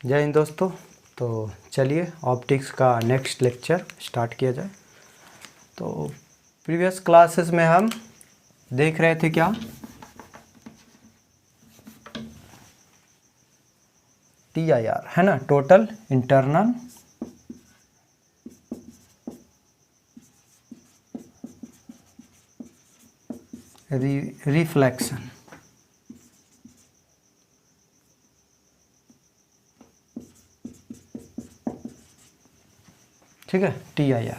जय हिंद दोस्तों। तो चलिए ऑप्टिक्स का नेक्स्ट लेक्चर स्टार्ट किया जाए। तो प्रीवियस क्लासेस में हम देख रहे थे क्या, TIR है ना, टोटल इंटरनल रिफ्लेक्शन। ठीक है, TIR।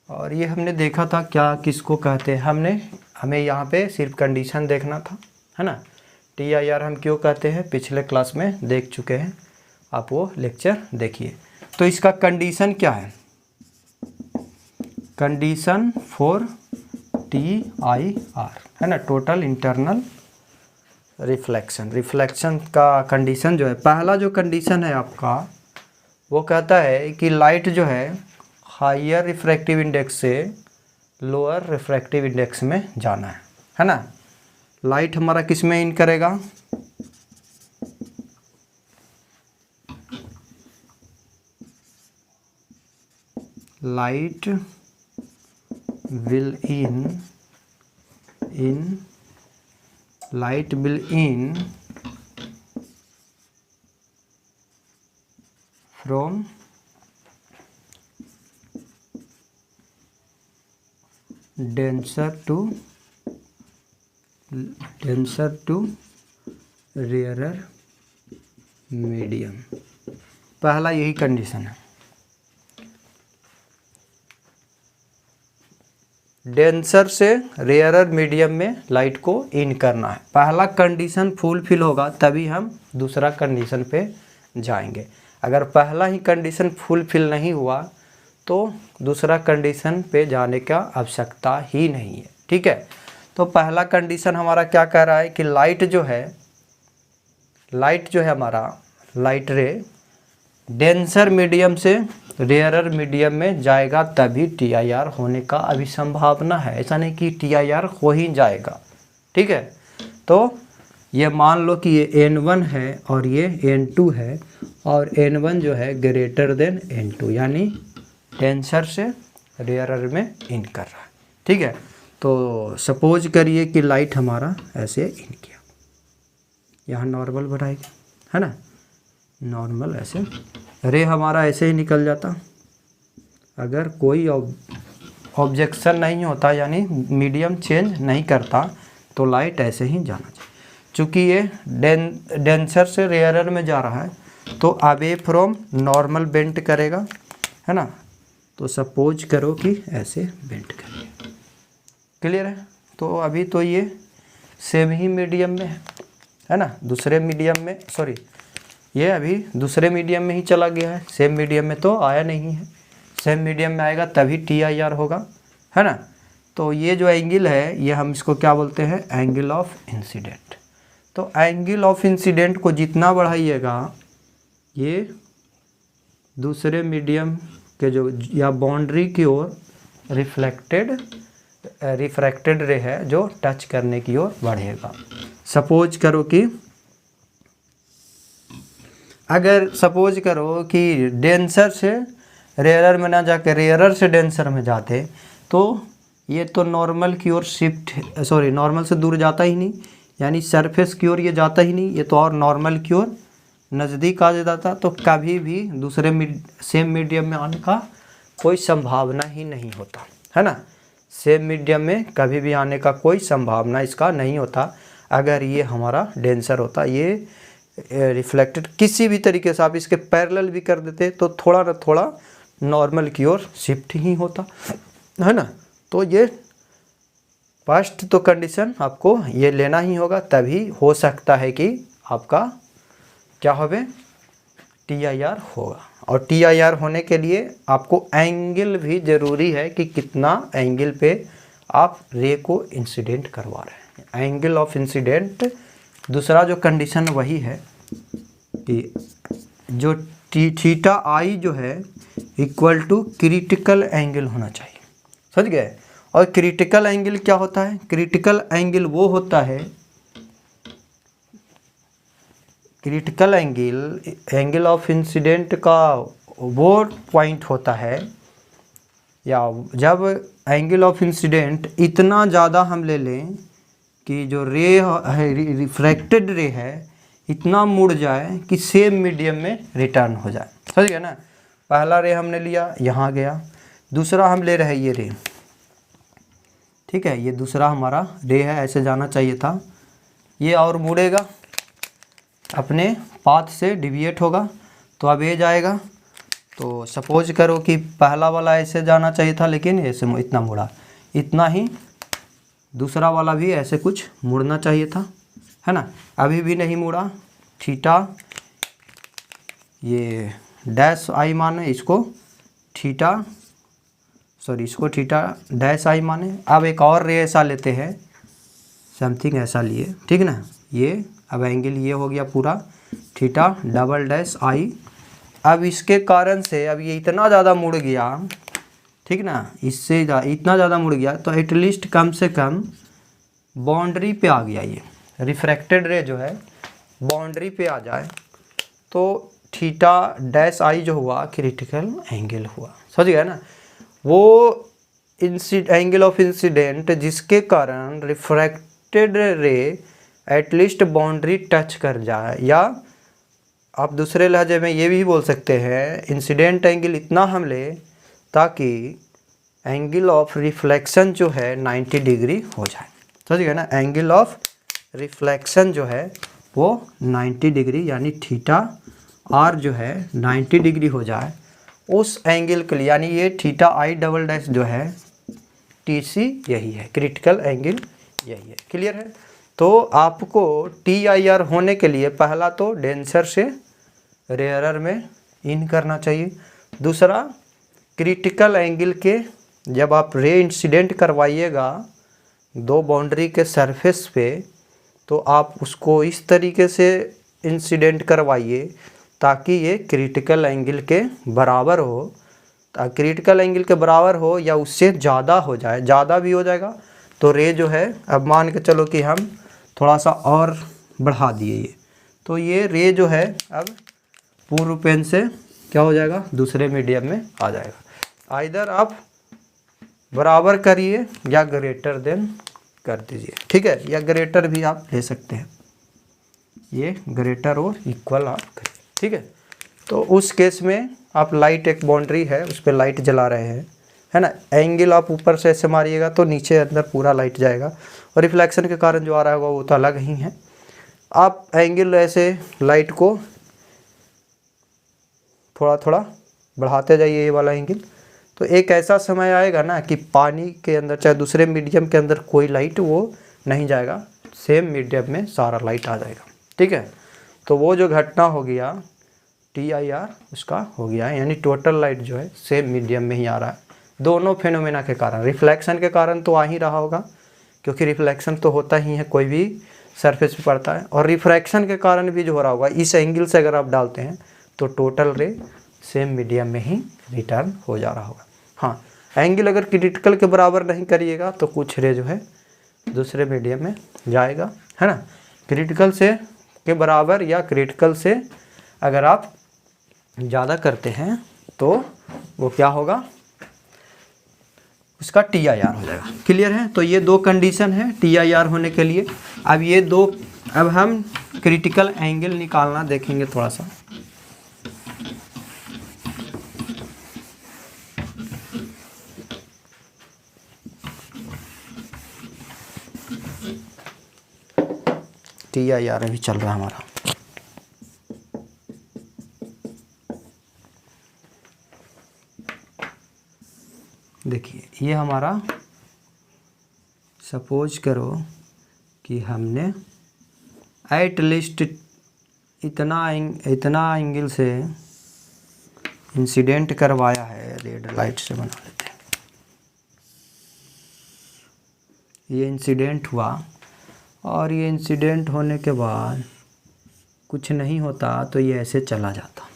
और ये हमने देखा था क्या किसको कहते हैं, हमें यहाँ पे सिर्फ कंडीशन देखना था, है ना। TIR हम क्यों कहते हैं पिछले क्लास में देख चुके हैं, आप वो लेक्चर देखिए। तो इसका कंडीशन क्या है, कंडीशन फॉर TIR है ना, टोटल इंटरनल रिफ्लेक्शन का कंडीशन जो है, पहला जो कंडीशन है आपका वो कहता है कि लाइट जो है हायर रिफ्रैक्टिव इंडेक्स से लोअर रिफ्रैक्टिव इंडेक्स में जाना है ना। लाइट हमारा किस में इन करेगा, light will in from denser to rarer medium। पहला यही कंडीशन है, डेंसर से रेयरर मीडियम में लाइट को इन करना है। पहला कंडीशन फुलफिल होगा तभी हम दूसरा कंडीशन पे जाएंगे। अगर पहला ही कंडीशन फुलफिल नहीं हुआ तो दूसरा कंडीशन पे जाने का आवश्यकता ही नहीं है। ठीक है, तो पहला कंडीशन हमारा क्या कह रहा है कि लाइट जो है हमारा लाइट रे डेंसर मीडियम से रेयरर मीडियम में जाएगा तभी TIR होने का अभी संभावना है। ऐसा नहीं कि TIR हो ही जाएगा। ठीक है, तो ये मान लो कि ये N1 है और ये N2 है और N1 जो है ग्रेटर देन N2, यानी डेंसर से रेयरर में इन कर रहा है। ठीक है, तो सपोज करिए कि लाइट हमारा ऐसे इन किया, यहाँ नॉर्मल बनाएगा, है ना, नॉर्मल ऐसे रे हमारा ऐसे ही निकल जाता। अगर कोई ऑब्जेक्शन नहीं होता, यानी मीडियम चेंज नहीं करता, तो लाइट ऐसे ही जाना चाहिए। चूँकि ये डेंसर से रेयरर में जा रहा है तो अवे फ्रॉम नॉर्मल बेंट करेगा, है ना। तो सपोज करो कि ऐसे बेंट करिए, क्लियर है। तो अभी तो ये सेम ही मीडियम में है ना, दूसरे मीडियम में, सॉरी ये अभी दूसरे मीडियम में ही चला गया है, सेम मीडियम में तो आया नहीं है। सेम मीडियम में आएगा तभी TIR होगा, है ना। तो ये जो एंगल है ये हम इसको क्या बोलते हैं, एंगल ऑफ इंसिडेंट। तो एंगल ऑफ इंसिडेंट को जितना बढ़ाइएगा ये दूसरे मीडियम के जो या बाउंड्री की ओर रिफ्रैक्टेड रे है जो टच करने की ओर बढ़ेगा। सपोज करो कि डेंसर से रेयरर में ना जाके रेयरर से डेंसर में जाते तो ये तो नॉर्मल की ओर नॉर्मल से दूर जाता ही नहीं, यानी सरफेस की ओर ये जाता ही नहीं, ये तो और नॉर्मल की ओर नज़दीक आ जाता। तो कभी भी दूसरे सेम मीडियम में आने का कोई संभावना ही नहीं होता, है ना। सेम मीडियम में कभी भी आने का कोई संभावना इसका नहीं होता। अगर ये हमारा डेंसर होता, ये रिफ्लेक्टेड किसी भी तरीके से आप इसके पैरेलल भी कर देते तो थोड़ा ना थोड़ा नॉर्मल की ओर शिफ्ट ही होता, है ना। तो ये फर्स्ट तो कंडीशन आपको ये लेना ही होगा, तभी हो सकता है कि आपका क्या होवे, TIR होगा। और TIR होने के लिए आपको एंगल भी ज़रूरी है कि कितना एंगल पे आप रे को इंसिडेंट करवा रहे हैं, एंगल ऑफ इंसिडेंट। दूसरा जो कंडीशन वही है कि जो थीटा I जो है इक्वल टू क्रिटिकल एंगल होना चाहिए, समझ गए। और क्रिटिकल एंगल क्या होता है? क्रिटिकल एंगल वो होता है, क्रिटिकल एंगल ऑफ इंसिडेंट का वो पॉइंट होता है, या जब एंगल ऑफ इंसिडेंट इतना ज़्यादा हम ले लें कि जो रे है, रिफ्रैक्टेड रे है, इतना मुड़ जाए कि सेम मीडियम में रिटर्न हो जाए। समझ गया ना? पहला रे हमने लिया, यहाँ गया, दूसरा हम ले रहे हैं ये रे, ठीक है, ये दूसरा हमारा रे है, ऐसे जाना चाहिए था, ये और मुड़ेगा, अपने पाथ से डिविएट होगा, तो अब ये जाएगा। तो सपोज करो कि पहला वाला ऐसे जाना चाहिए था, लेकिन ऐसे इतना मुड़ा, इतना ही दूसरा वाला भी ऐसे कुछ मुड़ना चाहिए था, है ना? अभी भी नहीं मुड़ा। थीटा, ये डैश आई माने इसको थीटा, सॉरी इसको थीटा डैश आई माने। अब एक और रे ऐसा लेते हैं, समथिंग ऐसा लिए, ठीक ना? ये अब एंगल ये हो गया पूरा थीटा डबल डैश आई। अब इसके कारण से अब ये इतना ज़्यादा मुड़ गया, ठीक ना, इससे इतना ज़्यादा मुड़ गया, तो एटलीस्ट कम से कम बाउंड्री पे आ गया, ये रिफ्रैक्टेड रे जो है बाउंड्री पे आ जाए, तो थीटा डैश आई जो हुआ क्रिटिकल एंगल हुआ। समझ गया ना? वो एंगल ऑफ इंसिडेंट जिसके कारण रिफ्रैक्टेड रे एटलीस्ट बाउंड्री टच कर जाए, या आप दूसरे लहजे में ये भी बोल सकते हैं इंसिडेंट एंगल इतना हम ले ताकि एंगल ऑफ रिफ्लेक्शन जो है 90 डिग्री हो जाए। समझ गए ना? एंगल ऑफ रिफ्लेक्शन जो है वो 90 डिग्री, यानी थीटा आर जो है 90 डिग्री हो जाए उस एंगल के लिए, यानी ये थीटा आई डबल डैश जो है टीसी यही है, क्रिटिकल एंगल यही है। क्लियर है? तो आपको TIR होने के लिए पहला तो डेंसर से रेयरर में इन करना चाहिए, दूसरा क्रिटिकल एंगल के जब आप रे इंसिडेंट करवाइएगा दो बाउंड्री के सरफेस पे, तो आप उसको इस तरीके से इंसिडेंट करवाइए ताकि ये क्रिटिकल एंगल के बराबर हो, क्रिटिकल एंगल के बराबर हो या उससे ज़्यादा हो जाए। ज़्यादा भी हो जाएगा तो रे जो है, अब मान के चलो कि हम थोड़ा सा और बढ़ा दिए ये, तो ये रे जो है अब पूर्व पेन से क्या हो जाएगा, दूसरे मीडियम में आ जाएगा। आइदर आप बराबर करिए या ग्रेटर देन कर दीजिए, ठीक है, या ग्रेटर भी आप ले सकते हैं, ये ग्रेटर और इक्वल आप करिए, ठीक है। तो उस केस में आप लाइट, एक बाउंड्री है उस पर लाइट जला रहे हैं, है ना, एंगल आप ऊपर से ऐसे मारिएगा तो नीचे अंदर पूरा लाइट जाएगा, और रिफ्लेक्शन के कारण जो आ रहा होगा वो तो अलग ही है। आप एंगल ऐसे लाइट को थोड़ा थोड़ा बढ़ाते जाइए, ये वाला एंगल, तो एक ऐसा समय आएगा ना कि पानी के अंदर चाहे दूसरे मीडियम के अंदर कोई लाइट वो नहीं जाएगा, सेम मीडियम में सारा लाइट आ जाएगा, ठीक है। तो वो जो घटना हो गया TIR उसका हो गया, यानी टोटल लाइट जो है सेम मीडियम में ही आ रहा है, दोनों फेनोमेना के कारण। रिफ्लेक्शन के कारण तो आ ही रहा होगा क्योंकि रिफ्लेक्शन तो होता ही है, कोई भी सरफेस पे पड़ता है, और रिफ्रैक्शन के कारण भी जो हो रहा होगा, इस एंगल से अगर आप डालते हैं तो टोटल रे सेम मीडियम में ही रिटर्न हो जा रहा होगा। हाँ, एंगल अगर क्रिटिकल के बराबर नहीं करिएगा तो कुछ रे जो है दूसरे मीडियम में जाएगा, है ना। क्रिटिकल से के बराबर या क्रिटिकल से अगर आप ज़्यादा करते हैं तो वो क्या होगा, उसका TIR हो जाएगा। क्लियर है? तो ये दो कंडीशन है TIR होने के लिए। अब ये दो, अब हम क्रिटिकल एंगल निकालना देखेंगे थोड़ा सा। TIR अभी चल रहा है हमारा, देखिए ये हमारा, सपोज करो कि हमने एट लीस्ट इतना एंगल से इंसिडेंट करवाया है, रेड लाइट से बना लेते हैं, ये इंसिडेंट हुआ, और ये इंसिडेंट होने के बाद कुछ नहीं होता तो ये ऐसे चला जाता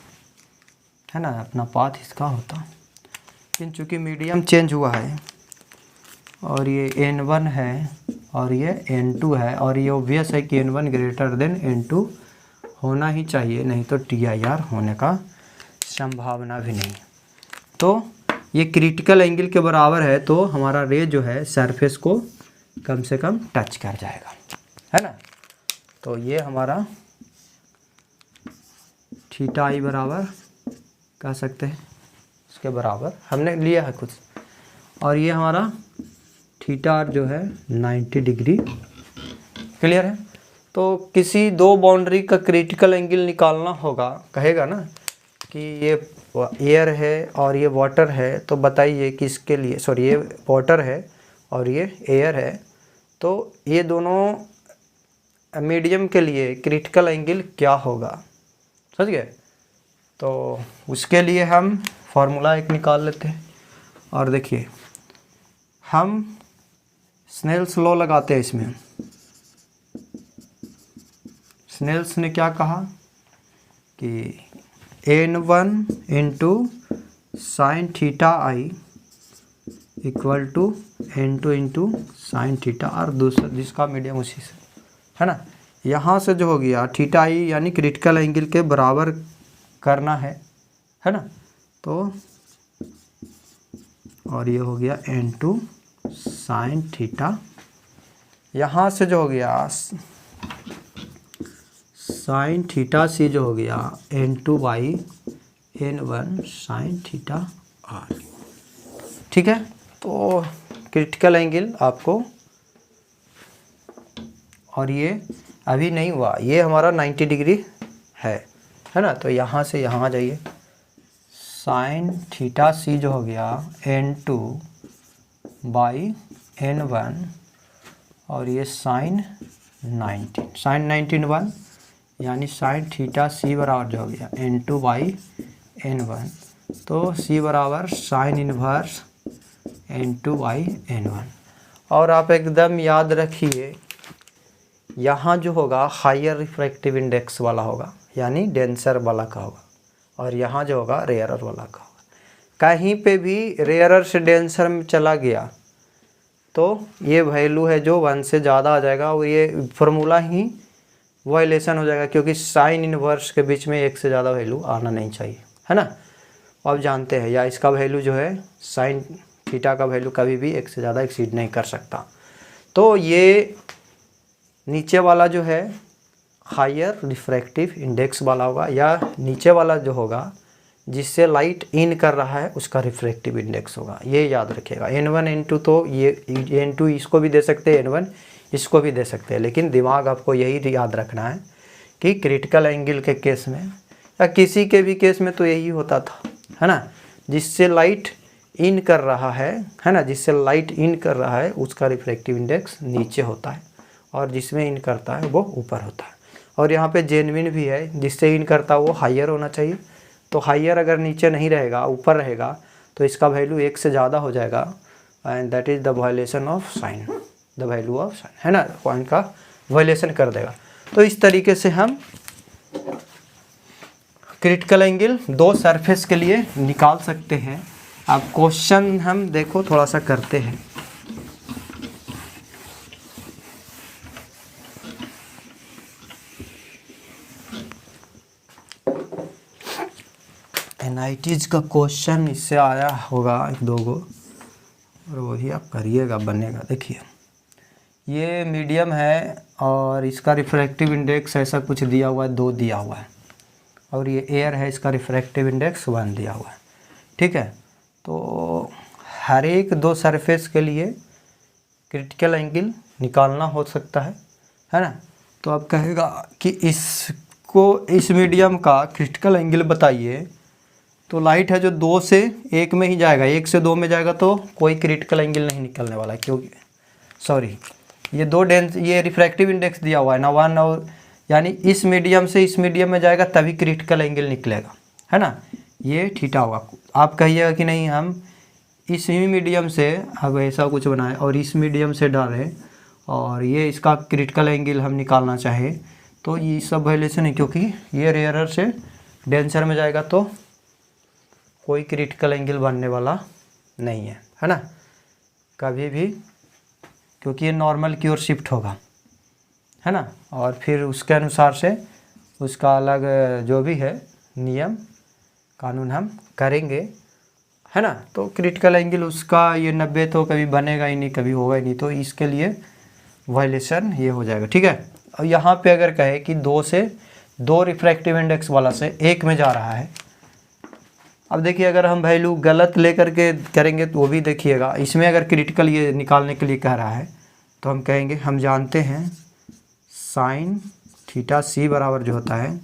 है ना, अपना पाथ इसका होता, लेकिन चूँकि मीडियम चेंज हुआ है और ये N1 है और ये N2 है, और ये ऑब्वियस है कि N1 ग्रेटर देन N2 होना ही चाहिए, नहीं तो TIR होने का संभावना भी नहीं। तो ये क्रिटिकल एंगल के बराबर है, तो हमारा रे जो है सरफेस को कम से कम टच कर जाएगा, है ना। तो ये हमारा थीटा आई बराबर कह सकते हैं इसके बराबर हमने लिया है कुछ, और ये हमारा थीटा आर जो है 90 डिग्री। क्लियर है। तो किसी दो बाउंड्री का क्रिटिकल एंगल निकालना होगा, कहेगा ना कि ये एयर है और ये वाटर है, तो बताइए किसके लिए, सॉरी ये वाटर है और ये एयर है, तो ये दोनों मीडियम के लिए क्रिटिकल एंगल क्या होगा, समझ गए। तो उसके लिए हम फार्मूला एक निकाल लेते हैं, और देखिए हम स्नेल्स लॉ लगाते हैं इसमें। स्नेल्स ने क्या कहा कि N1 into sine theta I equal to N2 into sine theta, और दूसरा जिसका मीडियम उसी से, है ना। यहाँ से जो हो गया थीटा आई यानी क्रिटिकल एंगल के बराबर करना है ना। तो और ये हो गया N2 साइन थीटा, यहाँ से जो हो गया साइन थीटा सी जो हो गया N2 by N1 sine theta are. ठीक है। तो क्रिटिकल एंगल आपको, और ये अभी नहीं हुआ, ये हमारा 90 डिग्री है ना। तो यहाँ से यहाँ आ जाइए, साइन थीटा सी जो हो गया N2 बाई N1, और ये साइन 1 यानी साइन थीटा सी बराबर जो हो गया N2 बाई N1, तो सी बराबर sine inverse N2 by N1। और आप एकदम याद रखिए, यहाँ जो होगा हायर रिफ्रैक्टिव इंडेक्स वाला होगा, यानी डेंसर वाला का होगा, और यहाँ जो होगा रेयरर वाला का होगा। कहीं पे भी रेयरर से डेंसर में चला गया तो ये वैल्यू है जो 1 से ज़्यादा आ जाएगा, और ये फार्मूला ही वायलेशन हो जाएगा, क्योंकि साइन इनवर्स के बीच में 1 से ज़्यादा वैल्यू आना नहीं चाहिए, है ना। आप जानते हैं, या इसका वैल्यू जो है साइन थीटा का वैल्यू कभी भी 1 से ज़्यादा एक्सीड नहीं कर सकता। तो ये नीचे वाला जो है हायर रिफ्रैक्टिव इंडेक्स वाला होगा, या नीचे वाला जो होगा जिससे लाइट इन कर रहा है उसका रिफ्रैक्टिव इंडेक्स होगा, ये याद रखिएगा। N1 N2, तो ये N2 इसको भी दे सकते हैं, N1 इसको भी दे सकते हैं, लेकिन दिमाग आपको यही याद रखना है कि क्रिटिकल एंगल के केस में या किसी के भी केस में तो यही होता था, है ना। जिससे लाइट इन कर रहा है ना, जिससे लाइट इन कर रहा है उसका रिफ्रैक्टिव इंडेक्स नीचे होता है, और जिसमें इन करता है वो ऊपर होता है। और यहाँ पे जेन्युइन भी है, जिससे इन करता है वो हायर होना चाहिए। तो हायर अगर नीचे नहीं रहेगा, ऊपर रहेगा, तो इसका वैल्यू 1 से ज़्यादा हो जाएगा, and that is the violation of sine, the value of sine, है ना, पॉइंट का वायलेशन कर देगा। तो इस तरीके से हम क्रिटिकल एंगल दो सरफेस के लिए निकाल सकते हैं। अब क्वेश्चन हम देखो थोड़ा सा करते हैं। NITs का क्वेश्चन इससे आया होगा 1-2 गो, और वही आप करिएगा, बनेगा। देखिए ये मीडियम है और इसका रिफ्रैक्टिव इंडेक्स ऐसा कुछ दिया हुआ है, 2 दिया हुआ है, और ये एयर है, इसका रिफ्रैक्टिव इंडेक्स 1 दिया हुआ है। ठीक है। तो हर एक 2 सरफेस के लिए क्रिटिकल एंगल निकालना हो सकता है ना। तो अब कहेगा कि इसको, इस मीडियम का क्रिटिकल एंगल बताइए, तो लाइट है जो 2 से 1 में ही जाएगा, 1 से 2 में जाएगा तो कोई क्रिटिकल एंगल नहीं निकलने वाला, क्योंकि सॉरी ये रिफ्रैक्टिव इंडेक्स दिया हुआ है ना 1, और यानी इस मीडियम से इस मीडियम में जाएगा तभी क्रिटिकल एंगल निकलेगा, है ना। ये थीटा होगा। आप कहिएगा कि नहीं हम इस मीडियम से अब ऐसा कुछ बनाए और इस मीडियम से डालें और ये इसका क्रिटिकल एंगल हम निकालना चाहें, तो ये सब वायलेशन है, क्योंकि ये रेयरर से डेंसर में जाएगा तो कोई क्रिटिकल एंगल बनने वाला नहीं है ना। कभी भी क्योंकि ये नॉर्मल की ओर शिफ्ट होगा, है ना। और फिर उसके अनुसार से उसका अलग जो भी है नियम कानून हम करेंगे, है ना। तो क्रिटिकल एंगल उसका ये 90 तो कभी बनेगा ही नहीं, कभी होगा ही नहीं, तो इसके लिए वायलेशन ये हो जाएगा, ठीक है। और यहाँ पे अगर कहे कि 2 रिफ्रैक्टिव इंडेक्स वाला से 1 में जा रहा है, अब देखिए अगर हम वैल्यू गलत लेकर के करेंगे तो वो भी देखिएगा। इसमें अगर क्रिटिकल ये निकालने के लिए कह रहा है तो हम कहेंगे, हम जानते हैं साइन थीटा सी बराबर जो होता है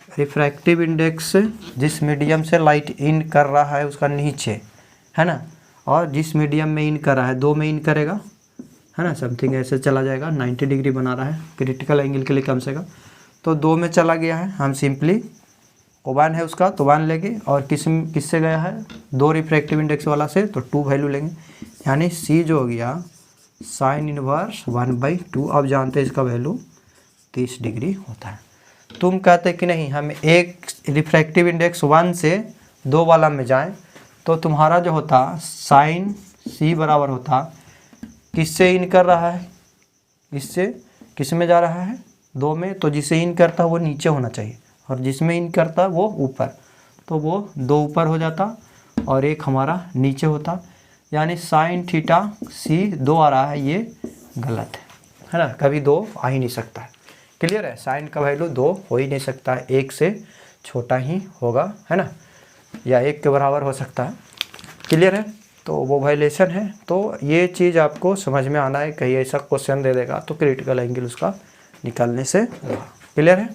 रिफ्रैक्टिव इंडेक्स जिस मीडियम से लाइट इन कर रहा है उसका नीचे, है ना, और जिस मीडियम में इन कर रहा है 2 में इन करेगा, है ना, समथिंग ऐसे चला जाएगा। 90 डिग्री बना रहा है क्रिटिकल एंगल के लिए कम से कम, तो 2 में चला गया है। हम सिंपली कोबान है उसका तो 1 लेंगे, और किससे गया है 2 रिफ्रैक्टिव इंडेक्स वाला से, तो 2 वैल्यू लेंगे, यानी सी जो हो गया साइन इनवर्स 1/2। अब जानते हैं इसका वैल्यू 30 डिग्री होता है। तुम कहते कि नहीं हम एक रिफ्रैक्टिव इंडेक्स 1 से 2 वाला में जाएं, तो तुम्हारा जो होता साइन सी बराबर होता किससे इन कर रहा है, इससे किस में जा रहा है 2 में, तो जिसे इन करता वो नीचे होना चाहिए, और जिसमें इन करता वो ऊपर, तो वो 2 ऊपर हो जाता और 1 हमारा नीचे होता, यानी साइन थीटा सी 2 आ रहा है, ये गलत है ना, कभी 2 आ ही नहीं सकता है। क्लियर है, साइन का वैल्यू 2 हो ही नहीं सकता है, 1 से छोटा ही होगा, है ना, या 1 के बराबर हो सकता है। क्लियर है, तो वो वायलेशन है। तो ये चीज़ आपको समझ में आना है, कहीं ऐसा क्वेश्चन दे देगा तो क्रिटिकल एंगल उसका निकलने से होगा। क्लियर है,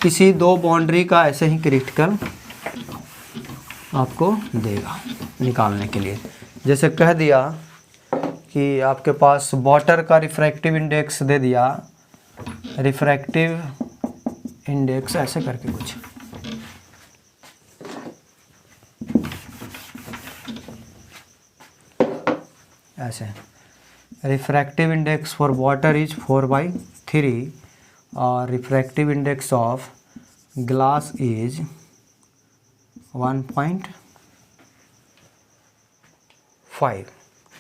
किसी 2 बाउंड्री का ऐसे ही क्रिटिकल आपको देगा निकालने के लिए। जैसे कह दिया कि आपके पास वाटर का रिफ्रैक्टिव इंडेक्स दे दिया, रिफ्रैक्टिव इंडेक्स ऐसे करके कुछ, ऐसे refractive index for water is 4/3 और refractive index of glass is 1.5,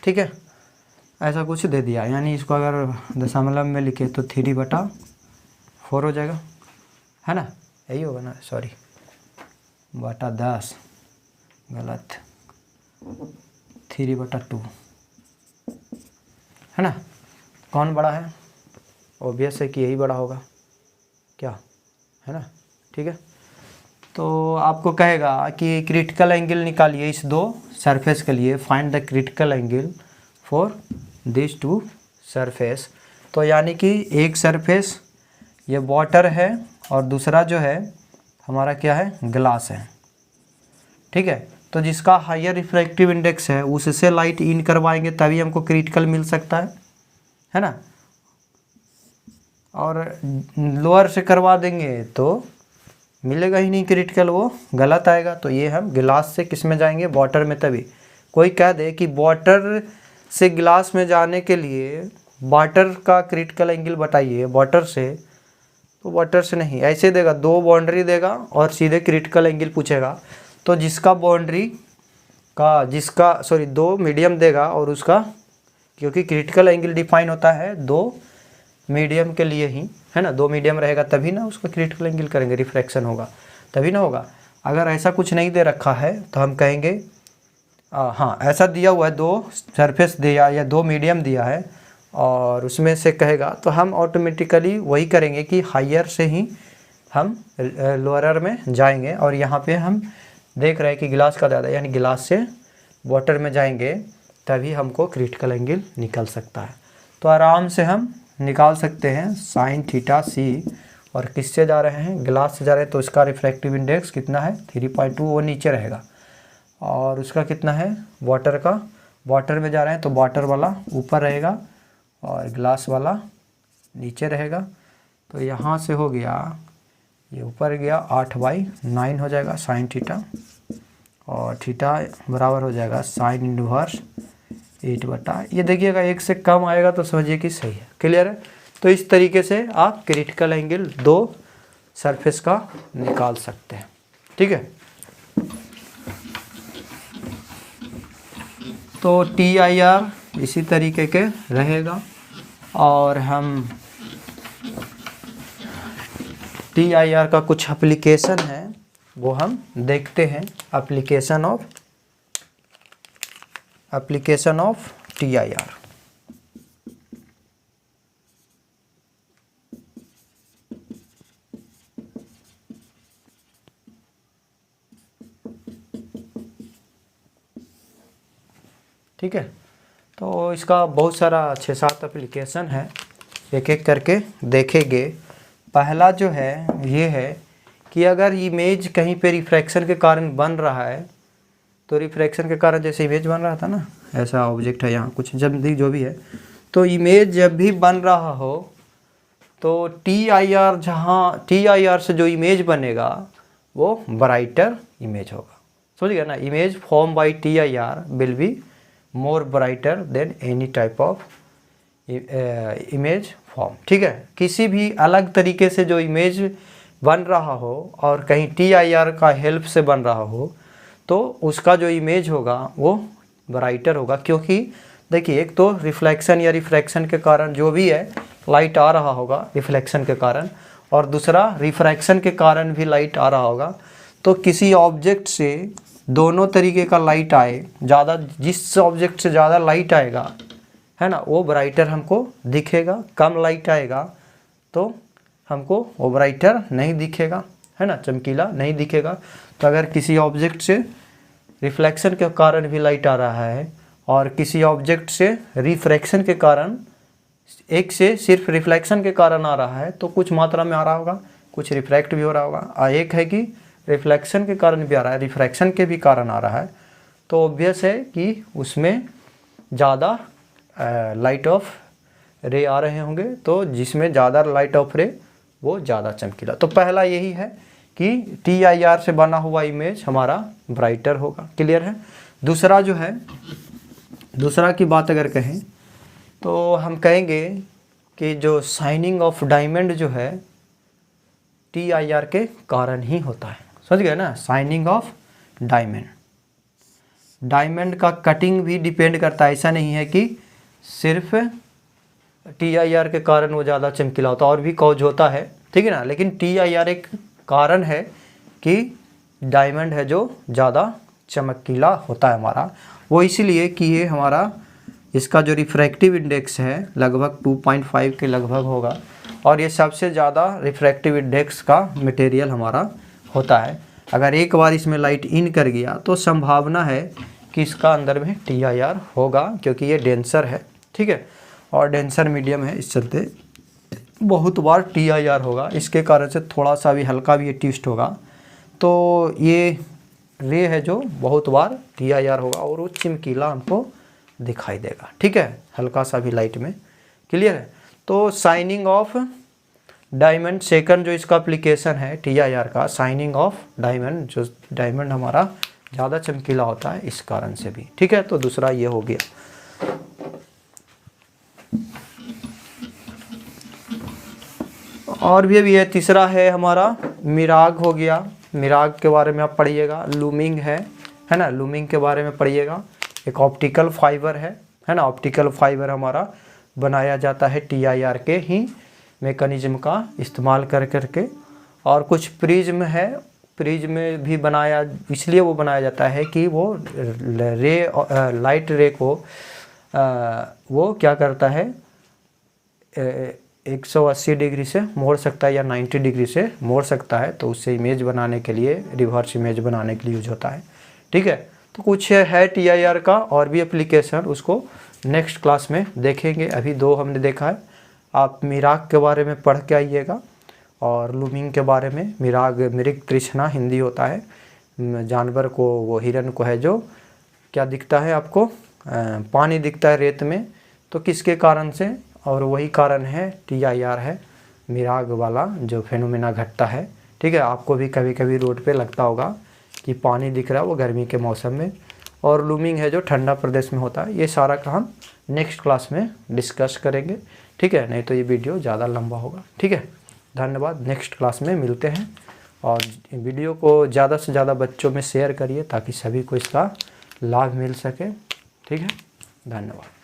ठीक है, ऐसा कुछ दे दिया। यानी इसको अगर दशमलव में लिखे तो 3/4 हो जाएगा, है ना, यही होगा ना, सॉरी बटा 10 गलत, 3/2, है ना। कौन बड़ा है, ऑब्वियस है कि यही बड़ा होगा, क्या है ना, ठीक है। तो आपको कहेगा कि क्रिटिकल एंगल निकालिए इस 2 सरफेस के लिए, find the critical angle for this 2 surface. तो यानी कि एक सरफेस ये वाटर है और दूसरा जो है हमारा क्या है, ग्लास है, ठीक है। तो जिसका हायर रिफ्रैक्टिव इंडेक्स है उससे लाइट इन करवाएंगे तभी हमको क्रिटिकल मिल सकता है ना, और लोअर से करवा देंगे तो मिलेगा ही नहीं क्रिटिकल, वो गलत आएगा। तो ये हम गिलास से किस में जाएंगे, वाटर में। तभी कोई कह दे कि वाटर से गिलास में जाने के लिए वाटर का क्रिटिकल एंगल बताइए वाटर से, तो वाटर से नहीं, ऐसे देगा 2 बाउंड्री देगा और सीधे क्रिटिकल एंगल पूछेगा। तो जिसका बाउंड्री का 2 मीडियम देगा और उसका, क्योंकि क्रिटिकल एंगल डिफाइन होता है 2 मीडियम के लिए ही, है ना, 2 मीडियम रहेगा तभी ना उसका क्रिटिकल एंगल करेंगे, रिफ्रैक्शन होगा तभी ना होगा। अगर ऐसा कुछ नहीं दे रखा है तो हम कहेंगे हाँ ऐसा दिया हुआ है 2 सरफेस दिया या 2 मीडियम दिया है और उसमें से कहेगा, तो हम ऑटोमेटिकली वही करेंगे कि हायर से ही हम लोअर में जाएंगे। और यहाँ पे हम देख रहे हैं कि गिलास का ज़्यादा, यानी गिलास से वाटर में जाएंगे तभी हमको क्रिटिकल एंगल निकल सकता है। तो आराम से हम निकाल सकते हैं साइन थीटा सी, और किससे जा रहे हैं, ग्लास से जा रहे हैं, तो इसका रिफ्रैक्टिव इंडेक्स कितना है 3.2, वो नीचे रहेगा, और उसका कितना है वाटर का, वाटर में जा रहे हैं तो वाटर वाला ऊपर रहेगा और ग्लास वाला नीचे रहेगा। तो यहाँ से हो गया, ये ऊपर गया 8/9 हो जाएगा साइन थीटा, और थीटा बराबर हो जाएगा साइन इनवर्स 8 ये देखिएगा 1 से कम आएगा तो समझिए कि सही है। क्लियर है, तो इस तरीके से आप क्रिटिकल एंगल 2 सरफेस का निकाल सकते हैं, ठीक है। तो TIR इसी तरीके के रहेगा। और हम TIR का कुछ एप्लीकेशन है वो हम देखते हैं। Application of TIR। ठीक है, तो इसका बहुत सारा 6-7 एप्लीकेशन है, एक एक करके देखेंगे। पहला जो है ये है कि अगर इमेज कहीं पे रिफ्रैक्शन के कारण बन रहा है, तो रिफ्रैक्शन के कारण जैसे इमेज बन रहा था ना, ऐसा ऑब्जेक्ट है यहाँ कुछ जब भी जो भी है, तो इमेज जब भी बन रहा हो तो TIR जहाँ TIR से जो इमेज बनेगा वो ब्राइटर इमेज होगा। समझ गया ना, image form by TIR will be more brighter then any type of image form. ठीक है, किसी भी अलग तरीके से जो इमेज बन रहा हो और कहीं TIR का हेल्प से बन रहा हो तो उसका जो इमेज होगा वो ब्राइटर होगा। क्योंकि देखिए, एक तो रिफ्लेक्शन या रिफ्रैक्शन के कारण जो भी है लाइट आ रहा होगा रिफ्लेक्शन के कारण, और दूसरा रिफ्रैक्शन के कारण भी लाइट आ रहा होगा। तो किसी ऑब्जेक्ट से दोनों तरीके का लाइट आए, ज़्यादा जिस ऑब्जेक्ट से ज़्यादा लाइट आएगा है ना वो ब्राइटर हमको दिखेगा, कम लाइट आएगा तो हमको वो ब्राइटर नहीं दिखेगा, है ना, चमकीला नहीं दिखेगा। तो अगर किसी ऑब्जेक्ट से रिफ्लेक्शन के कारण भी लाइट आ रहा है और किसी ऑब्जेक्ट से रिफ्रैक्शन के कारण, एक से सिर्फ रिफ्लेक्शन के कारण आ रहा है तो कुछ मात्रा में आ रहा होगा, कुछ रिफ्रैक्ट भी हो रहा होगा, और एक है कि रिफ्लेक्शन के कारण भी आ रहा है, रिफ्रैक्शन के भी कारण आ रहा है, तो ऑब्वियस है कि उसमें ज़्यादा लाइट ऑफ रे आ रहे होंगे, तो जिसमें ज़्यादा लाइट ऑफ रे वो ज़्यादा चमकीला। तो पहला यही है कि TIR से बना हुआ इमेज हमारा ब्राइटर होगा। क्लियर है। दूसरा जो है, दूसरा की बात अगर कहें तो हम कहेंगे कि जो शाइनिंग ऑफ डायमंड जो है TIR के कारण ही होता है। समझ गए ना, शाइनिंग ऑफ डायमंड, डायमंड का कटिंग भी डिपेंड करता है। ऐसा नहीं है कि सिर्फ TIR के कारण वो ज़्यादा चमकीला होता है, और भी कॉज होता है, ठीक है ना, लेकिन TIR एक कारण है कि डायमंड है जो ज़्यादा चमकीला होता है हमारा। वो इसलिए कि ये हमारा इसका जो रिफ्रैक्टिव इंडेक्स है लगभग 2.5 के लगभग होगा, और ये सबसे ज़्यादा रिफ्रैक्टिव इंडेक्स का मटेरियल हमारा होता है। अगर एक बार इसमें लाइट इन कर गया तो संभावना है कि इसका अंदर में TIR होगा, क्योंकि ये डेंसर है, ठीक है, और डेंसर मीडियम है, इस चलते बहुत बार TIR होगा। इसके कारण से थोड़ा सा भी हल्का भी ये ट्विस्ट होगा तो ये रे है जो बहुत बार TIR होगा और वो चमकीला हमको दिखाई देगा। ठीक है, हल्का सा भी लाइट में। क्लियर है। तो शाइनिंग ऑफ डायमंड, सेकंड जो इसका एप्लीकेशन है TIR का, शाइनिंग ऑफ डायमंड, जो डायमंड हमारा ज़्यादा चमकीला होता है इस कारण से भी। ठीक है, तो दूसरा ये हो गया। और भी है, तीसरा है हमारा मिराग हो गया। मिराग के बारे में आप पढ़िएगा। लूमिंग है ना, लूमिंग के बारे में पढ़िएगा। एक ऑप्टिकल फाइबर है ना, ऑप्टिकल फाइबर हमारा बनाया जाता है TIR के ही मेकनिज़्म का इस्तेमाल कर करके। और कुछ प्रिज्म है, प्रिज्म भी बनाया, इसलिए वो बनाया जाता है कि वो रे, लाइट रे को वो क्या करता है, 180 डिग्री से मोड़ सकता है या 90 डिग्री से मोड़ सकता है, तो उससे इमेज बनाने के लिए, रिवर्स इमेज बनाने के लिए यूज होता है। ठीक है, तो कुछ है TIR का और भी एप्लीकेशन, उसको नेक्स्ट क्लास में देखेंगे। अभी दो हमने देखा है। आप मिराग के बारे में पढ़ के आइएगा और लूमिंग के बारे में। मिराग मृग तृष्णा हिंदी होता है, जानवर को, वो हिरन को है जो क्या दिखता है आपको, पानी दिखता है रेत में, तो किसके कारण से, और वही कारण है TIR है, मिराग वाला जो फेनोमेना घटता है। ठीक है, आपको भी कभी कभी रोड पे लगता होगा कि पानी दिख रहा है, वो गर्मी के मौसम में। और लूमिंग है जो ठंडा प्रदेश में होता है। ये सारा का हम नेक्स्ट क्लास में डिस्कस करेंगे। ठीक है, नहीं तो ये वीडियो ज़्यादा लंबा होगा। ठीक है, धन्यवाद। नेक्स्ट क्लास में मिलते हैं, और वीडियो को ज़्यादा से ज़्यादा बच्चों में शेयर करिए ताकि सभी को इसका लाभ मिल सके। ठीक है, धन्यवाद।